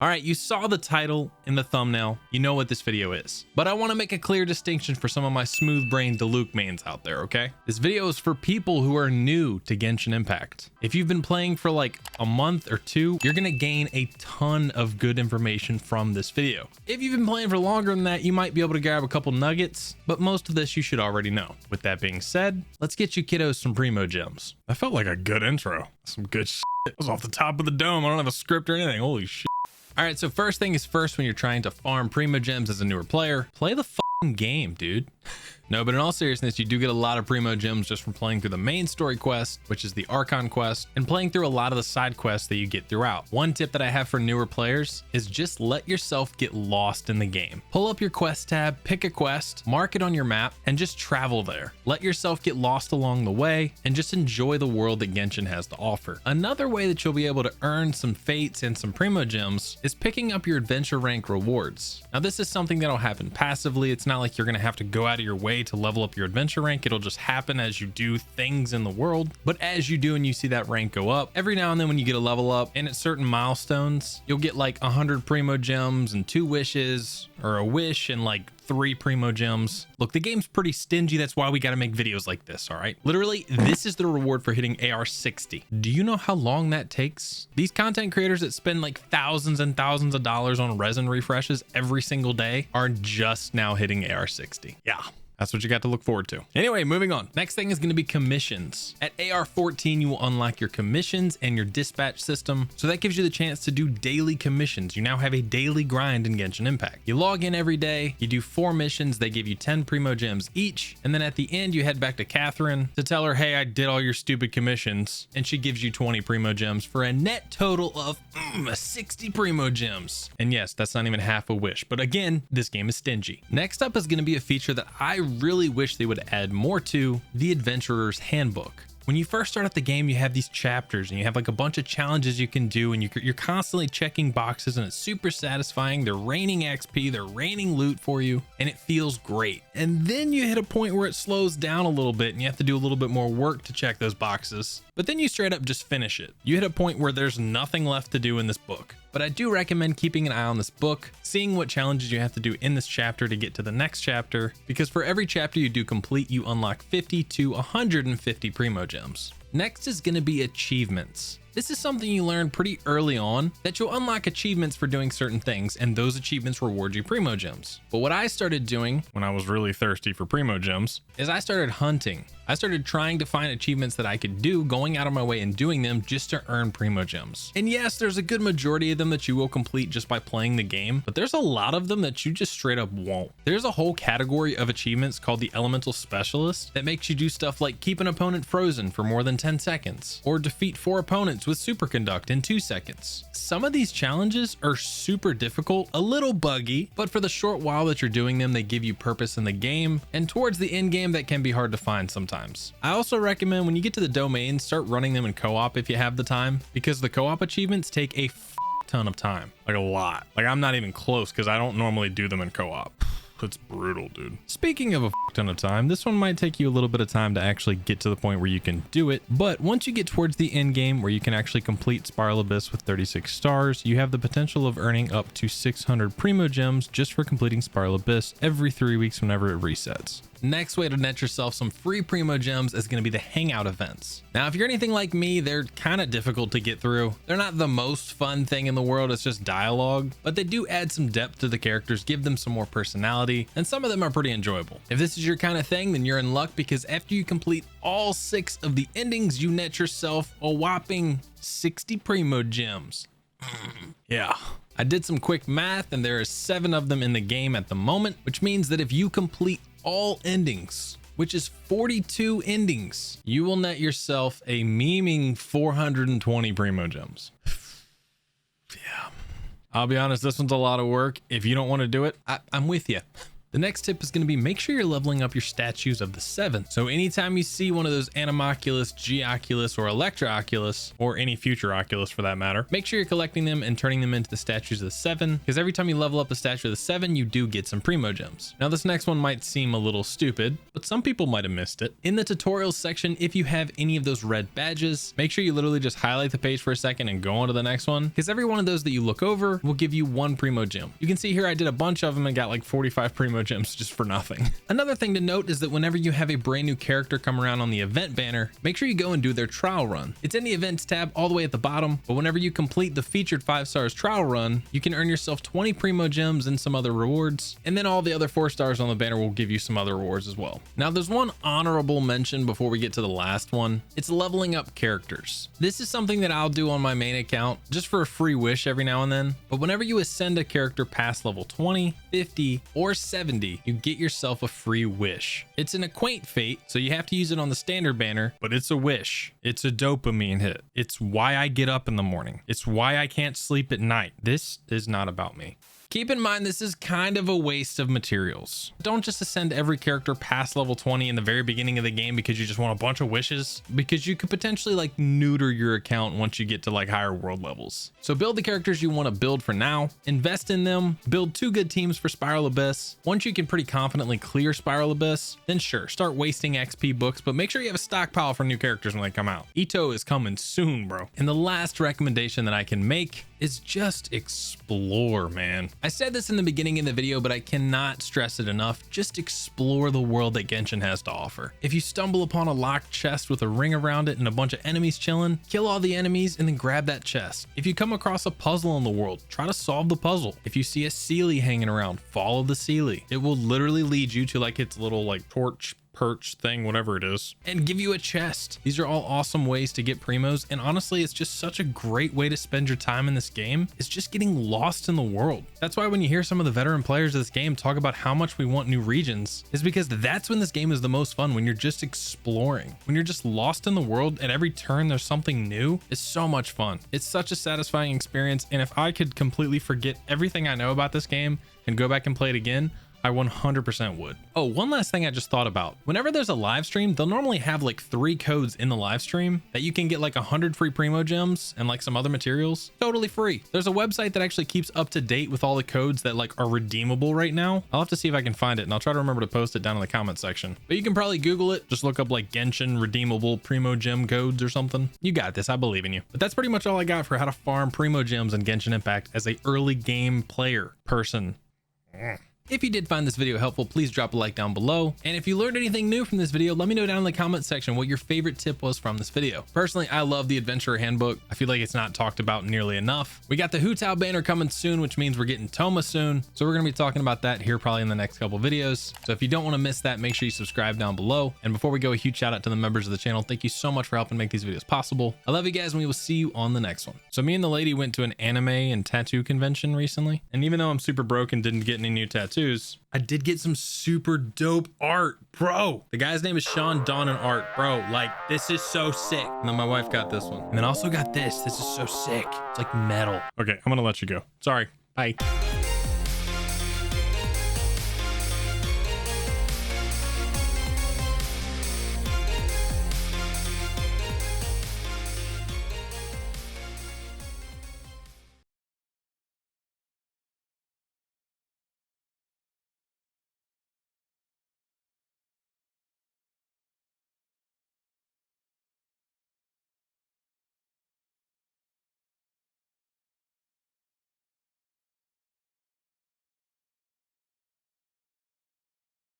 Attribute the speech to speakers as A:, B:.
A: All right, you saw the title in the thumbnail. You know what this video is, but I want to make a clear distinction for some of my smooth-brained Diluc mains out there, okay? This video is for people who are new to Genshin Impact. If you've been playing for like a month or two, you're gonna gain a ton of good information from this video. If you've been playing for longer than that, you might be able to grab a couple nuggets, but most of this you should already know. With that being said, let's get you kiddos some Primogems. That felt like a good intro. Some good shit. It was off the top of the dome. I don't have a script or anything. Holy shit. All right, so first thing is first, when you're trying to farm Primogems as a newer player, play the fucking game, dude. No, but in all seriousness, you do get a lot of Primogems just from playing through the main story quest, which is the Archon quest, and playing through a lot of the side quests that you get throughout. One tip that I have for newer players is just let yourself get lost in the game. Pull up your quest tab, pick a quest, mark it on your map, and just travel there. Let yourself get lost along the way and just enjoy the world that Genshin has to offer. Another way that you'll be able to earn some fates and some Primogems is picking up your adventure rank rewards. Now, this is something that'll happen passively. It's not like you're gonna have to go out of your way to level up your adventure rank. It'll just happen as you do things in the world. But as you do and you see that rank go up, every now and then when you get a level up and at certain milestones, you'll get like 100 Primogems and 2 wishes, or a wish and like 3 Primogems. Look, the game's pretty stingy. That's why we got to make videos like this. All right, literally, this is the reward for hitting AR 60. Do you know how long that takes? These content creators that spend like thousands and thousands of dollars on resin refreshes every single day are just now hitting AR 60. Yeah. That's what you got to look forward to. Anyway, moving on. Next thing is going to be commissions. At AR 14, you will unlock your commissions and your dispatch system. So that gives you the chance to do daily commissions. You now have a daily grind in Genshin Impact. You log in every day, you do 4 missions. They give you 10 Primogems each. And then at the end, you head back to Catherine to tell her, hey, I did all your stupid commissions. And she gives you 20 Primogems for a net total of 60 Primogems. And yes, that's not even half a wish. But again, this game is stingy. Next up is going to be a feature that I really wish they would add more to: the Adventurer's Handbook. When you first start out the game, you have these chapters and you have like a bunch of challenges you can do, and you're constantly checking boxes, and it's super satisfying. They're raining XP, they're raining loot for you, and it feels great. And then you hit a point where it slows down a little bit and you have to do a little bit more work to check those boxes, but then you straight up just finish it. You hit a point where there's nothing left to do in this book. But I do recommend keeping an eye on this book, seeing what challenges you have to do in this chapter to get to the next chapter, because for every chapter you do complete, you unlock 50 to 150 Primogems. Next is going to be achievements. This is something you learn pretty early on, that you'll unlock achievements for doing certain things, and those achievements reward you Primogems. But what I started doing when I was really thirsty for Primogems is I started hunting. I started trying to find achievements that I could do, going out of my way and doing them just to earn Primogems. And yes, there's a good majority of them that you will complete just by playing the game, but there's a lot of them that you just straight up won't. There's a whole category of achievements called the Elemental Specialist that makes you do stuff like keep an opponent frozen for more than 10 seconds, or defeat 4 opponents with Superconduct in 2 seconds. Some of these challenges are super difficult, a little buggy, but for the short while that you're doing them, they give you purpose in the game, and towards the end game, that can be hard to find sometimes. I also recommend when you get to the domains, start running them in co-op if you have the time, because the co-op achievements take a ton of time, like a lot. Like, I'm not even close because I don't normally do them in co-op. It's brutal, dude. Speaking of a ton of time, this one might take you a little bit of time to actually get to the point where you can do it. But once you get towards the end game where you can actually complete Spiral Abyss with 36 stars, you have the potential of earning up to 600 Primogems just for completing Spiral Abyss every 3 weeks whenever it resets. Next way to net yourself some free Primogems is going to be the hangout events. Now, if you're anything like me, they're kind of difficult to get through. They're not the most fun thing in the world. It's just dialogue, but they do add some depth to the characters, give them some more personality, and some of them are pretty enjoyable. If this is your kind of thing, then you're in luck, because after you complete all 6 of the endings, you net yourself a whopping 60 Primogems. Yeah. I did some quick math, and there are 7 of them in the game at the moment, which means that if you complete all endings, which is 42 endings, you will net yourself a memeing 420 Primogems. Yeah. I'll be honest, this one's a lot of work. If you don't want to do it, I'm with you. The next tip is going to be make sure you're leveling up your statues of the 7. So anytime you see one of those Animoculus, Geoculus, or Electrooculus, or any future Oculus for that matter, make sure you're collecting them and turning them into the statues of the 7, because every time you level up a statue of the 7, you do get some Primogems. Now this next one might seem a little stupid, but some people might have missed it. In the tutorials section, if you have any of those red badges, make sure you literally just highlight the page for a second and go on to the next one, because every one of those that you look over will give you 1 Primogem. You can see here I did a bunch of them and got like 45 Primogems just for nothing. Another thing to note is that whenever you have a brand new character come around on the event banner, make sure you go and do their trial run. It's in the events tab all the way at the bottom, but whenever you complete the featured 5 stars trial run, you can earn yourself 20 Primogems and some other rewards, and then all the other 4 stars on the banner will give you some other rewards as well. Now there's one honorable mention before we get to the last one. It's leveling up characters. This is something that I'll do on my main account just for a free wish every now and then, but whenever you ascend a character past level 20, 50, or 70, you get yourself a free wish. It's an acquaint fate, so you have to use it on the standard banner, but it's a wish. It's a dopamine hit. It's why I get up in the morning. It's why I can't sleep at night. This is not about me. Keep in mind, this is kind of a waste of materials. Don't just ascend every character past level 20 in the very beginning of the game because you just want a bunch of wishes, because you could potentially like neuter your account once you get to like higher world levels. So build the characters you want to build for now, invest in them, build 2 good teams for Spiral Abyss. Once you can pretty confidently clear Spiral Abyss, then sure, start wasting XP books, but make sure you have a stockpile for new characters when they come out. Ito is coming soon, bro. And the last recommendation that I can make is just explore, man. I said this in the beginning of the video, but I cannot stress it enough. Just explore the world that Genshin has to offer. If you stumble upon a locked chest with a ring around it and a bunch of enemies chilling, kill all the enemies and then grab that chest. If you come across a puzzle in the world, try to solve the puzzle. If you see a Seelie hanging around, follow the Seelie. It will literally lead you to like its little like torch perch thing, whatever it is, and give you a chest. These are all awesome ways to get primos, and honestly, it's just such a great way to spend your time in this game. It's just getting lost in the world. That's why when you hear some of the veteran players of this game talk about how much we want new regions, is because that's when this game is the most fun, when you're just exploring, when you're just lost in the world. At every turn there's something new. It's so much fun. It's such a satisfying experience, and if I could completely forget everything I know about this game and go back and play it again, I 100% would. Oh, one last thing I just thought about. Whenever there's a live stream, they'll normally have like 3 codes in the live stream that you can get like 100 free Primogems and like some other materials totally free. There's a website that actually keeps up to date with all the codes that like are redeemable right now. I'll have to see if I can find it, and I'll try to remember to post it down in the comment section. But you can probably Google it. Just look up like Genshin redeemable Primogem codes or something. You got this. I believe in you. But that's pretty much all I got for how to farm Primogems in Genshin Impact as a early game player person. If you did find this video helpful, please drop a like down below. And if you learned anything new from this video, let me know down in the comment section what your favorite tip was from this video. Personally, I love the Adventurer Handbook. I feel like it's not talked about nearly enough. We got the Hu Tao banner coming soon, which means we're getting Toma soon. So we're going to be talking about that here probably in the next couple videos. So if you don't want to miss that, make sure you subscribe down below. And before we go, a huge shout out to the members of the channel. Thank you so much for helping make these videos possible. I love you guys, and we will see you on the next one. So me and the lady went to an anime and tattoo convention recently. And even though I'm super broke and didn't get any new tattoos, I did get some super dope art, bro. The guy's name is Sean Dawn and Art, bro. Like, this is so sick. And then my wife got this one, and then also got this. This is so sick. It's like metal. Okay, I'm gonna let you go. Sorry. Bye.